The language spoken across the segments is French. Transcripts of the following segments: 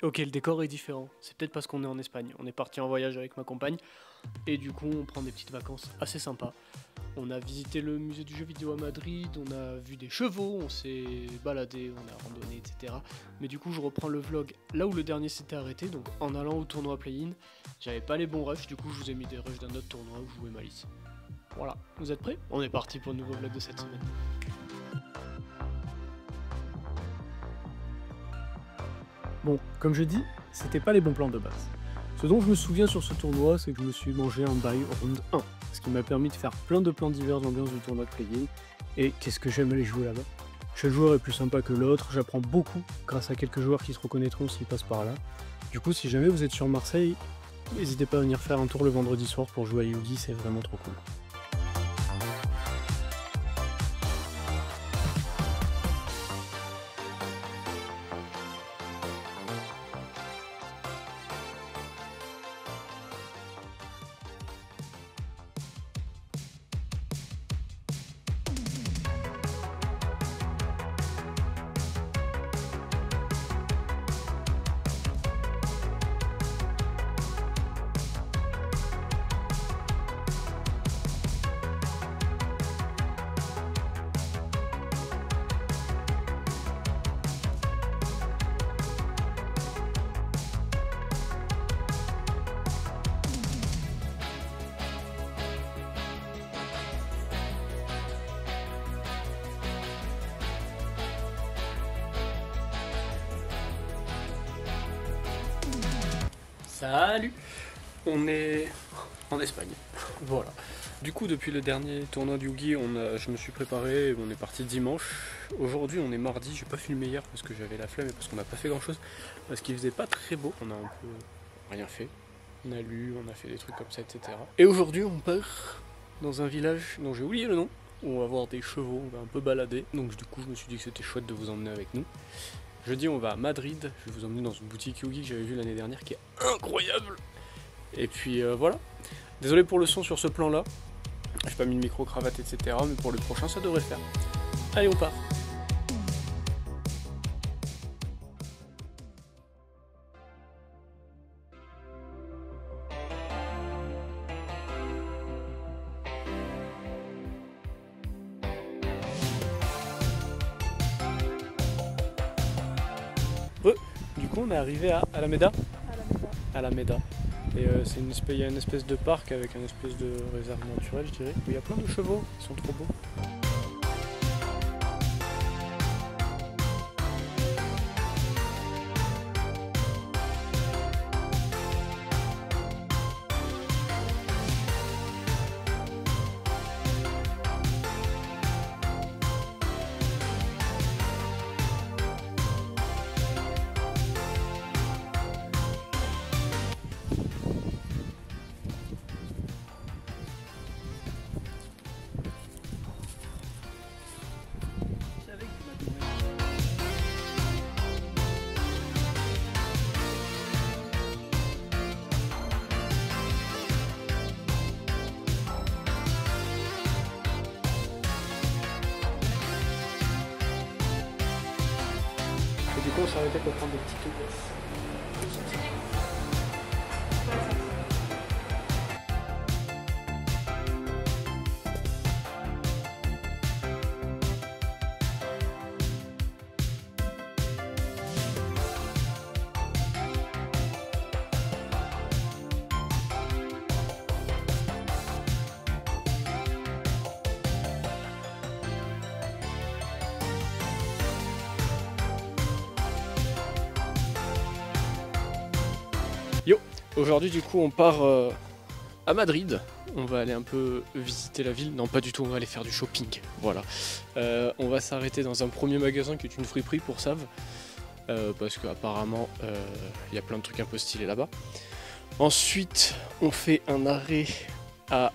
Ok, le décor est différent. C'est peut-être parce qu'on est en Espagne. On est parti en voyage avec ma compagne. Et du coup, on prend des petites vacances assez sympas. On a visité le musée du jeu vidéo à Madrid, on a vu des chevaux, on s'est baladé, on a randonné, etc. Mais du coup, je reprends le vlog là où le dernier s'était arrêté, donc en allant au tournoi play-in. J'avais pas les bons rushs, du coup, je vous ai mis des rushs d'un autre tournoi où je jouais Malice. Voilà, vous êtes prêts? On est parti pour le nouveau vlog de cette semaine. Bon, comme je dis, c'était pas les bons plans de base. Ce dont je me souviens sur ce tournoi, c'est que je me suis mangé un bail round 1, ce qui m'a permis de faire plein de plans divers d'ambiance du tournoi de play-in. Et qu'est-ce que j'aime aller jouer là-bas. Chaque joueur est plus sympa que l'autre, j'apprends beaucoup grâce à quelques joueurs qui se reconnaîtront s'ils passent par là. Du coup, si jamais vous êtes sur Marseille, n'hésitez pas à venir faire un tour le vendredi soir pour jouer à Yugi, c'est vraiment trop cool. Salut! On est en Espagne, voilà. Du coup, depuis le dernier tournoi du Yugi, je me suis préparé, on est parti dimanche. Aujourd'hui, on est mardi, j'ai pas filmé hier parce que j'avais la flemme et parce qu'on n'a pas fait grand chose, parce qu'il faisait pas très beau, on a un peu rien fait. On a lu, on a fait des trucs comme ça, etc. Et aujourd'hui, on part dans un village dont j'ai oublié le nom, où on va voir des chevaux, on va un peu balader. Donc du coup, je me suis dit que c'était chouette de vous emmener avec nous. Jeudi, on va à Madrid, je vais vous emmener dans une boutique Yugi que j'avais vue l'année dernière qui est incroyable. Et puis voilà. Désolé pour le son sur ce plan-là. J'ai pas mis de micro-cravate, etc. Mais pour le prochain, ça devrait le faire. Allez, on part. Du coup, on est arrivé à Alameda. Alameda. Et il y a une espèce de parc avec une espèce de réserve naturelle, je dirais, où il y a plein de chevaux, ils sont trop beaux. Et du coup, on s'est arrêté pour prendre des petites glaces. Yo, aujourd'hui du coup on part à Madrid, on va aller un peu visiter la ville, non pas du tout, on va aller faire du shopping, voilà. On va s'arrêter dans un premier magasin qui est une friperie pour Save, parce qu'apparemment il y a plein de trucs un peu stylés là-bas. Ensuite on fait un arrêt à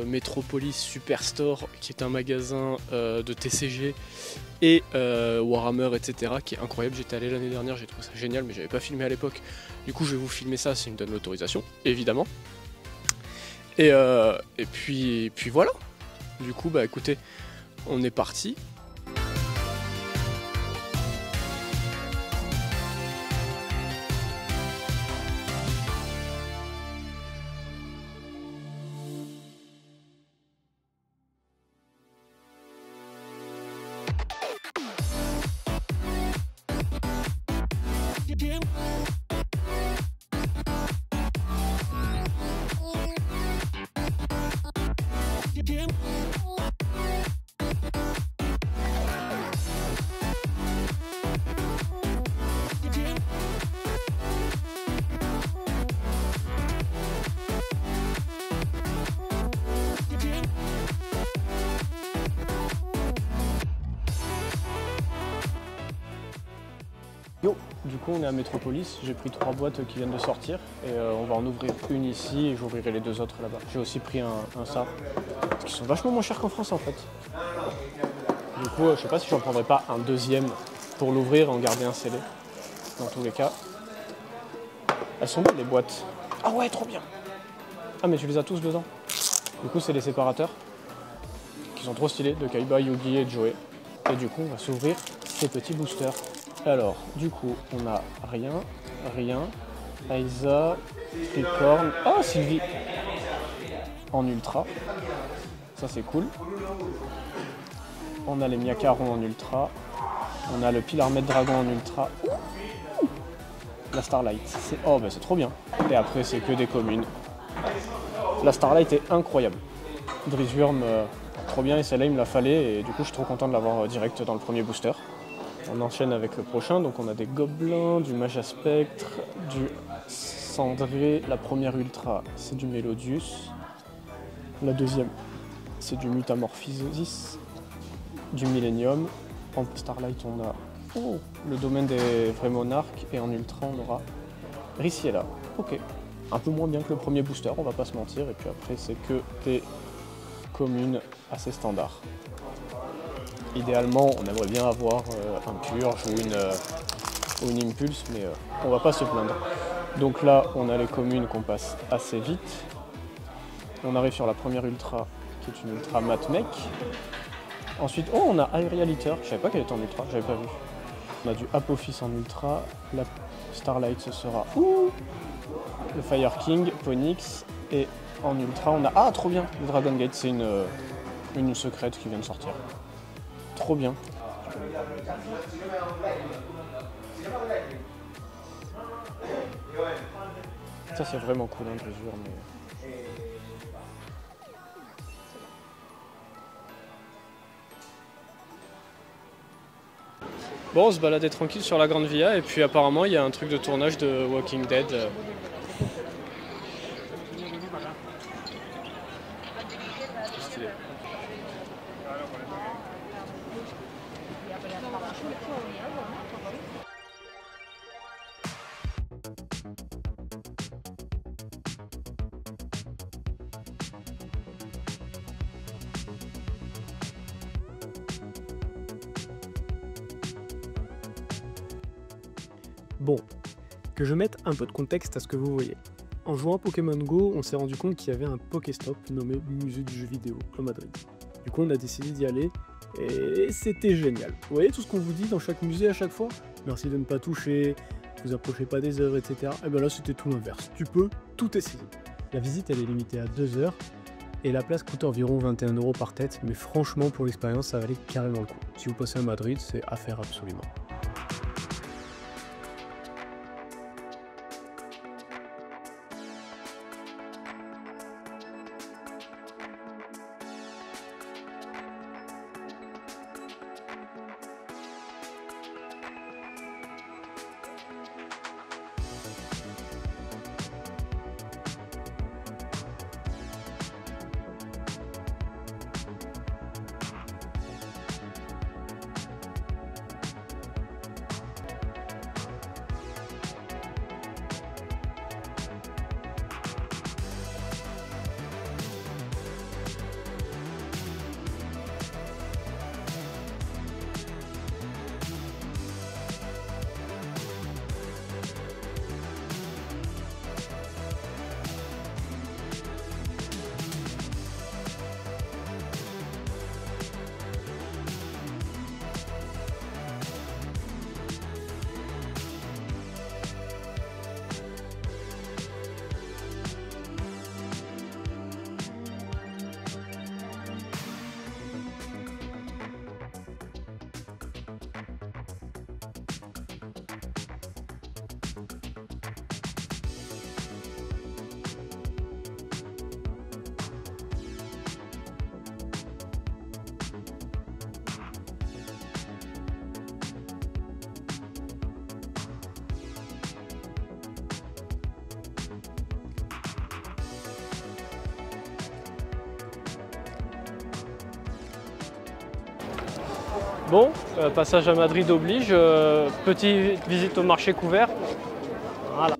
Metropolis Superstore, qui est un magasin de TCG et Warhammer, etc., qui est incroyable. J'étais allé l'année dernière, j'ai trouvé ça génial, mais j'avais pas filmé à l'époque. Du coup, je vais vous filmer ça s'il me donne l'autorisation, évidemment. Et puis voilà. Du coup, bah écoutez, on est parti. Yo, du coup on est à Metropolis, j'ai pris 3 boîtes qui viennent de sortir et on va en ouvrir une ici et j'ouvrirai les 2 autres là-bas. J'ai aussi pris un SAR, parce qu'ils sont vachement moins chers qu'en France en fait. Du coup je sais pas si j'en prendrais pas un deuxième pour l'ouvrir et en garder un scellé. Dans tous les cas. Elles sont belles les boîtes. Ah ouais, trop bien. Ah mais tu les as tous dedans. Du coup c'est les séparateurs qui sont trop stylés de Kaiba, Yugi et Joey. Et du coup on va s'ouvrir ces petits boosters. Alors, du coup, on a rien, Aiza, Tricorn, oh Sylvie en ultra, ça c'est cool. On a les Miacaron en ultra, on a le Pilarmet Dragon en ultra, la Starlight, oh bah c'est trop bien. Et après c'est que des communes. La Starlight est incroyable. Drizurm, trop bien et celle-là il me la fallait et du coup je suis trop content de l'avoir direct dans le premier booster. On enchaîne avec le prochain, donc on a des gobelins, du mage à spectre, du cendré. La première ultra, c'est du Melodius. La deuxième, c'est du Mutamorphosis, du Millennium. En Starlight, on a le domaine des vrais monarques. Et en ultra, on aura Riciella. Ok, un peu moins bien que le premier booster, on va pas se mentir. Et puis après, c'est que des communes assez standards. Idéalement, on aimerait bien avoir un Purge ou une Impulse, mais on va pas se plaindre. Donc là, on a les communes qu'on passe assez vite. On arrive sur la première ultra, qui est une ultra Matmech. Ensuite, on a Aerial Eater, je savais pas qu'elle était en ultra, j'avais pas vu. On a du Apophis en ultra, la Starlight ce sera le Fire King, Ponyx, et en ultra on a, ah trop bien, le Dragon Gate, c'est une secrète qui vient de sortir. Trop bien. Ça c'est vraiment cool, hein, Drizurm, mais... Bon, on se baladait tranquille sur la Grande Via et puis apparemment il y a un truc de tournage de Walking Dead. Stylé. Bon, que je mette un peu de contexte à ce que vous voyez. En jouant à Pokémon Go, on s'est rendu compte qu'il y avait un Pokéstop nommé Musée du jeu vidéo à Madrid. Du coup, on a décidé d'y aller et c'était génial. Vous voyez tout ce qu'on vous dit dans chaque musée à chaque fois? Merci de ne pas toucher, vous approchez pas des œuvres, etc. Et bien là, c'était tout l'inverse. Tu peux tout essayer. La visite, elle est limitée à 2 heures et la place coûte environ 21 € par tête, mais franchement, pour l'expérience, ça valait carrément le coup. Si vous passez à Madrid, c'est à faire absolument. Bon, passage à Madrid oblige, petite visite au marché couvert. Voilà.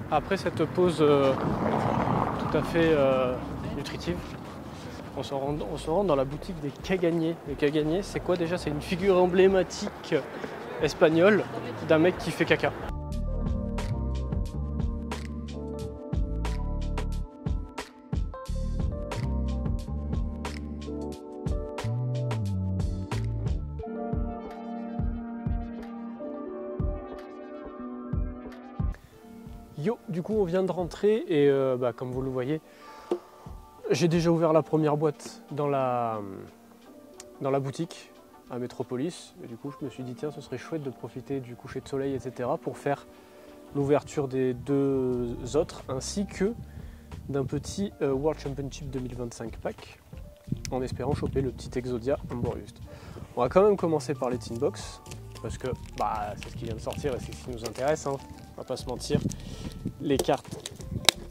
Après cette pause tout à fait nutritive, on se rend dans la boutique des Cagagnés. Les Cagagnés, c'est quoi déjà? C'est une figure emblématique espagnole d'un mec qui fait caca. Yo, du coup on vient de rentrer et comme vous le voyez, j'ai déjà ouvert la première boîte dans la boutique à Métropolis. Et du coup je me suis dit tiens, ce serait chouette de profiter du coucher de soleil, etc. pour faire l'ouverture des deux autres ainsi que d'un petit World Championship 2025 pack en espérant choper le petit Exodia Emborust. On va quand même commencer par les Tin Box parce que c'est ce qui vient de sortir et c'est ce qui nous intéresse, hein. On va pas se mentir. Les cartes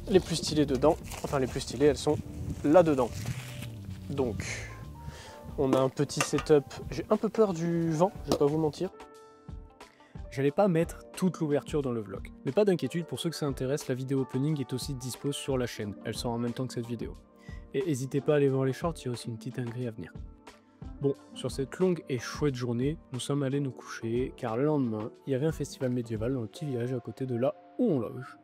les plus stylées dedans, enfin les plus stylées, elles sont là-dedans. Donc, on a un petit setup. J'ai un peu peur du vent, je vais pas vous mentir. J'allais pas mettre toute l'ouverture dans le vlog. Mais pas d'inquiétude, pour ceux que ça intéresse, la vidéo opening est aussi dispo sur la chaîne. Elle sort en même temps que cette vidéo. Et n'hésitez pas à aller voir les shorts, il y a aussi une petite dinguerie à venir. Bon, sur cette longue et chouette journée, nous sommes allés nous coucher, car le lendemain, il y avait un festival médiéval dans le petit village à côté de là où on loge.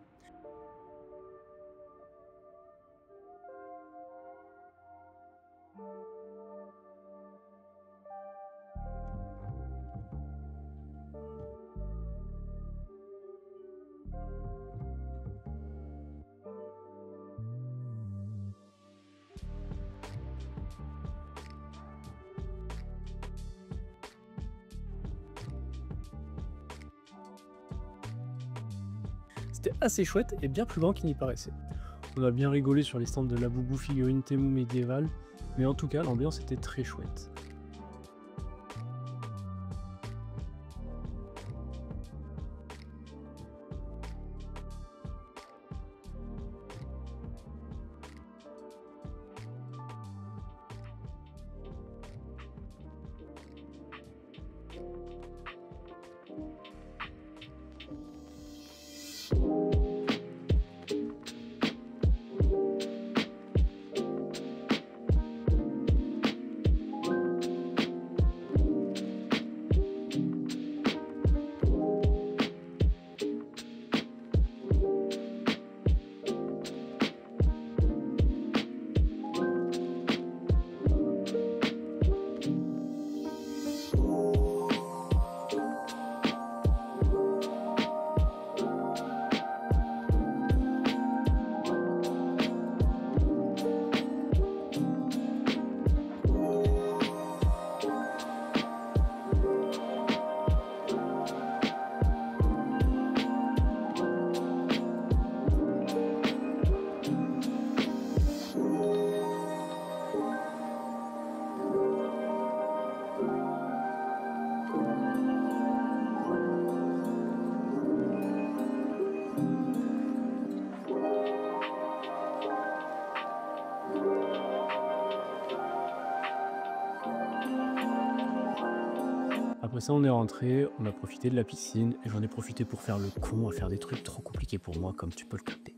C'était assez chouette et bien plus grand qu'il n'y paraissait. On a bien rigolé sur les stands de Labubu figurines Temu médiévales, mais en tout cas l'ambiance était très chouette. Après ça, on est rentré, on a profité de la piscine et j'en ai profité pour faire le con, à faire des trucs trop compliqués pour moi, comme tu peux le capter.